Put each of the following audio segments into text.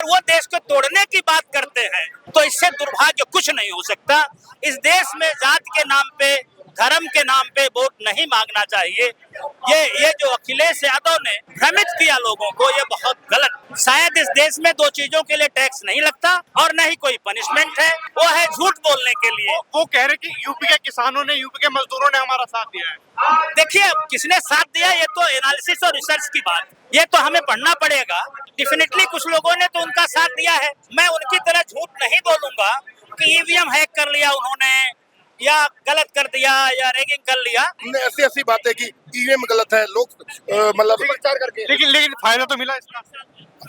वो देश को तोड़ने की बात करते हैं, तो इससे दुर्भाग्य कुछ नहीं हो सकता। इस देश में जात के नाम पे, धर्म के नाम पे वोट नहीं मांगना चाहिए। ये जो अखिलेश यादव ने भ्रमित किया लोगों को, ये बहुत गलत। शायद इस देश में दो चीजों के लिए टैक्स नहीं लगता और न ही कोई पनिशमेंट है, वो है झूठ बोलने के लिए। वो कह रहे कि यूपी के किसानों ने, यूपी के मजदूरों ने हमारा साथ दिया है। देखिए, किसने साथ दिया ये तो एनालिसिस और रिसर्च की बात, ये तो हमें पढ़ना पड़ेगा। डेफिनेटली कुछ लोगों ने तो उनका साथ दिया है। मैं उनकी तरह झूठ नहीं बोलूंगा कि ईवीएम हैक कर लिया उन्होंने, या गलत कर दिया, या रैगिंग कर लिया। ऐसी बातें की ईवीएम गलत है, लोग मतलब प्रचार करके, लेकिन फायदा तो मिला इसका।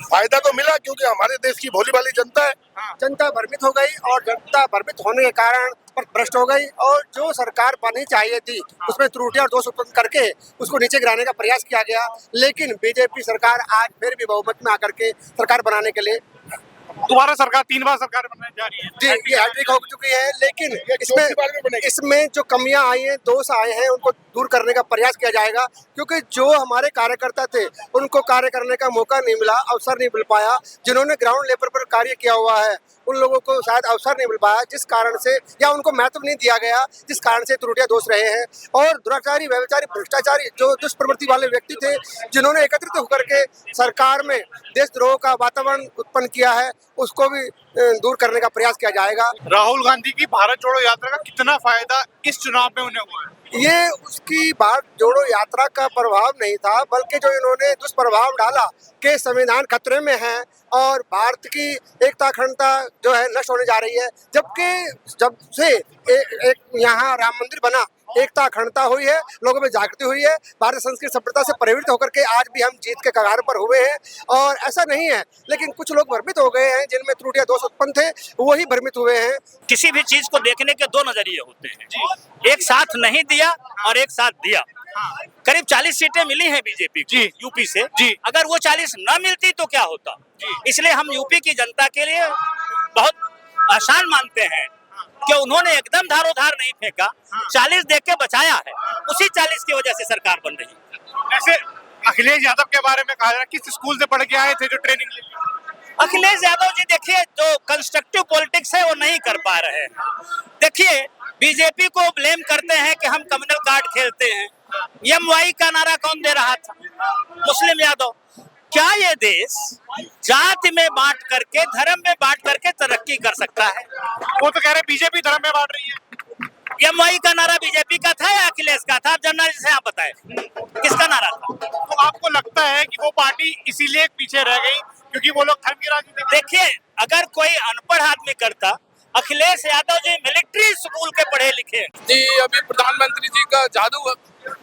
फायदा तो मिला क्योंकि हमारे देश की भोली भाली जनता है। जनता भ्रमित हो गई और जनता भ्रमित होने के कारण भ्रष्ट हो गई, और जो सरकार बननी चाहिए थी उसमें त्रुटियां और दोष उत्पन्न करके उसको नीचे गिराने का प्रयास किया गया। लेकिन बीजेपी सरकार आज फिर भी बहुमत में आकर के सरकार बनाने के लिए, दोबारा सरकार 3 बार सरकार बनने जा रही है। जी, ये हैट्रिक हो चुकी है। लेकिन इसमें जो कमियां आई हैं, दोष आए हैं, उनको दूर करने का प्रयास किया जाएगा। क्योंकि जो हमारे कार्यकर्ता थे उनको कार्य करने का मौका नहीं मिला, अवसर नहीं मिल पाया। जिन्होंने ग्राउंड लेवल पर कार्य किया हुआ है उन लोगों को शायद अवसर नहीं मिल पाया, जिस कारण से, या उनको महत्व नहीं दिया गया, जिस कारण से त्रुटियां दोष रहे हैं। और दुराचारी, व्यभिचारी, भ्रष्टाचारी जो दुष्प्रवृत्ति वाले व्यक्ति थे, जिन्होंने एकत्रित होकर के सरकार में देशद्रोह का वातावरण उत्पन्न किया है, उसको भी दूर करने का प्रयास किया जाएगा। राहुल गांधी की भारत जोड़ो यात्रा का कितना फायदा इस चुनाव में उन्हें हुआ है? ये उसकी भारत जोड़ो यात्रा का प्रभाव नहीं था, बल्कि जो इन्होंने दुष्प्रभाव डाला कि संविधान खतरे में है और भारत की एकता अखंडता जो है नष्ट होने जा रही है। जबकि जब से एक यहाँ राम मंदिर बना, एकता अखंडता हुई है, लोगों में जागृति हुई है, भारतीय संस्कृति सभ्यता से प्रवृत्त होकर के आज भी हम जीत के कगार पर हुए हैं। और ऐसा नहीं है, लेकिन कुछ लोग भ्रमित हो गए हैं, जिनमें त्रुटियां दोष उत्पन्न थे, वही भ्रमित हुए हैं। किसी भी चीज को देखने के दो नजरिए होते हैं, एक साथ नहीं दिया और एक साथ दिया। करीब 40 सीटें मिली हैं बीजेपी को यूपी से। अगर वो 40 न मिलती तो क्या होता? इसलिए हम यूपी की जनता के लिए बहुत आसान मानते हैं कि उन्होंने एकदम धारोधार नहीं फेंका, 40 देख के बचाया है, उसी 40 की वजह से सरकार बन रही है। ऐसे अखिलेश यादव के बारे में कहा जा रहा है, किस स्कूल से पढ़ के आए थे जो ट्रेनिंग ली? अखिलेश यादव जी देखिए, जो कंस्ट्रक्टिव पॉलिटिक्स है वो नहीं कर पा रहे हैं। देखिए, बीजेपी को ब्लेम करते हैं कि हम कम्युनल कार्ड खेलते हैं। एमवाई का नारा कौन दे रहा था? मुस्लिम यादव। क्या ये देश जाति में बांट करके, धर्म में बांट करके तरक्की कर सकता है? वो तो कह रहे बीजेपी धर्म में बांट रही है। एमवाई का नारा बीजेपी का था या अखिलेश का था? आप जर्नलिस्ट हैं, आप बताएं किसका नारा था? तो आपको लगता है कि वो पार्टी इसीलिए पीछे रह गई क्योंकि वो लोग धर्म की राजनीति? देखिए, अगर कोई अनपढ़ आदमी करता, अखिलेश यादव जी मिलिट्री स्कूल के पढ़े लिखे जी। अभी प्रधानमंत्री जी का जादू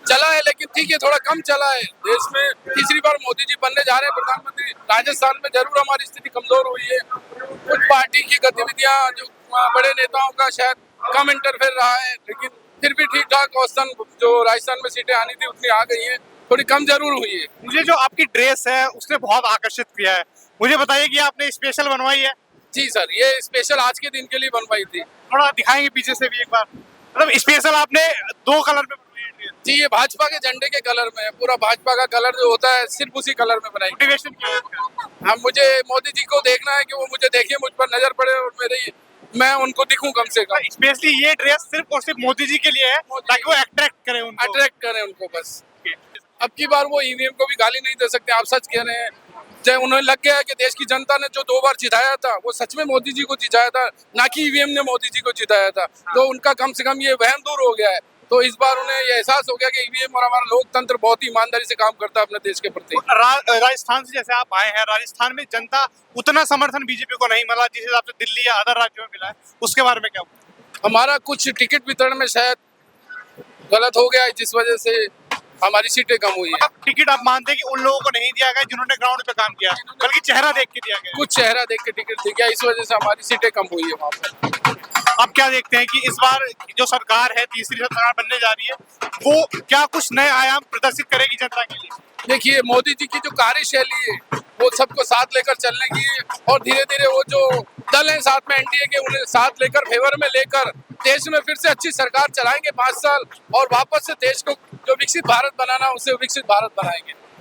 चला है, लेकिन ठीक है, थोड़ा कम चला है। देश में तीसरी बार मोदी जी बनने जा रहे हैं प्रधानमंत्री। राजस्थान में जरूर हमारी स्थिति कमजोर हुई है। कुछ पार्टी की गतिविधियां, जो बड़े नेताओं का शायद कम इंटरफेयर रहा है, लेकिन फिर भी ठीक ठाक औसतन जो राजस्थान में सीटें आनी थी उतनी आ गई हैं। थोड़ी कम जरूर हुई है। मुझे जो आपकी ड्रेस है उसने बहुत आकर्षित किया है। मुझे बताइए कि आपने स्पेशल बनवाई है? जी सर, ये स्पेशल आज के दिन के लिए बनवाई थी। थोड़ा दिखाएंगे पीछे से भी एक बार? मतलब स्पेशल आपने 2 कलर में बनवाई है? जी, ये भाजपा के झंडे के कलर में है। पूरा भाजपा का कलर जो होता है सिर्फ उसी कलर में बनाई। मोटिवेशन क्या है इसका? हाँ, मुझे मोदी जी को देखना है कि वो मुझे देखे, मुझ पर नजर पड़े और मैं उनको दिखूं कम से कम। स्पेशली ये ड्रेस सिर्फ और सिर्फ मोदी जी के लिए है, ताकि वो अट्रैक्ट करें उनको बस। अब की बार वो ईवीएम को भी गाली नहीं दे सकते। आप सच कह रहे हैं, जब उन्हें लग गया कि देश की जनता ने जो 2 बार जिताया था वो सच में मोदी जी को जिताया था, ना कि ईवीएम ने मोदी जी को जिताया था, तो उनका कम से कम ये वहम दूर हो गया है। तो इस बार उन्हें ये एहसास हो गया कि ईवीएम और हमारा लोकतंत्र बहुत ही ईमानदारी से काम करता है अपने देश के प्रति। राजस्थान से जैसे आप आए हैं, राजस्थान में जनता उतना समर्थन बीजेपी को नहीं मिला जिस हिसाब से दिल्ली या अदर राज्यों में मिला है, उसके बारे में क्या? हमारा कुछ टिकट वितरण में शायद गलत हो गया है, जिस वजह से हमारी सीटें कम हुई है। टिकट आप मानते हैं कि उन लोगों को नहीं दिया गया जिन्होंने ग्राउंड पे काम किया, बल्कि चेहरा देख के दिया गया? कुछ चेहरा देख के टिकट दिया गया, इस वजह से हमारी सीटें कम हुई है वहाँ पर। अब क्या देखते हैं कि इस बार जो सरकार है, तीसरी सरकार बनने जा रही है, वो क्या कुछ नए आयाम प्रदर्शित करेगी जनता के लिए? देखिए, मोदी जी की जो कार्यशैली है वो सबको साथ लेकर चलने की है, और धीरे धीरे वो जो दल है साथ में एनडीए के, उन्हें साथ लेकर, फेवर में लेकर देश में फिर से अच्छी सरकार चलाएंगे 5 साल, और वापस से देश को जो विकसित भारत बनाना उसे विकसित भारत बनाएंगे।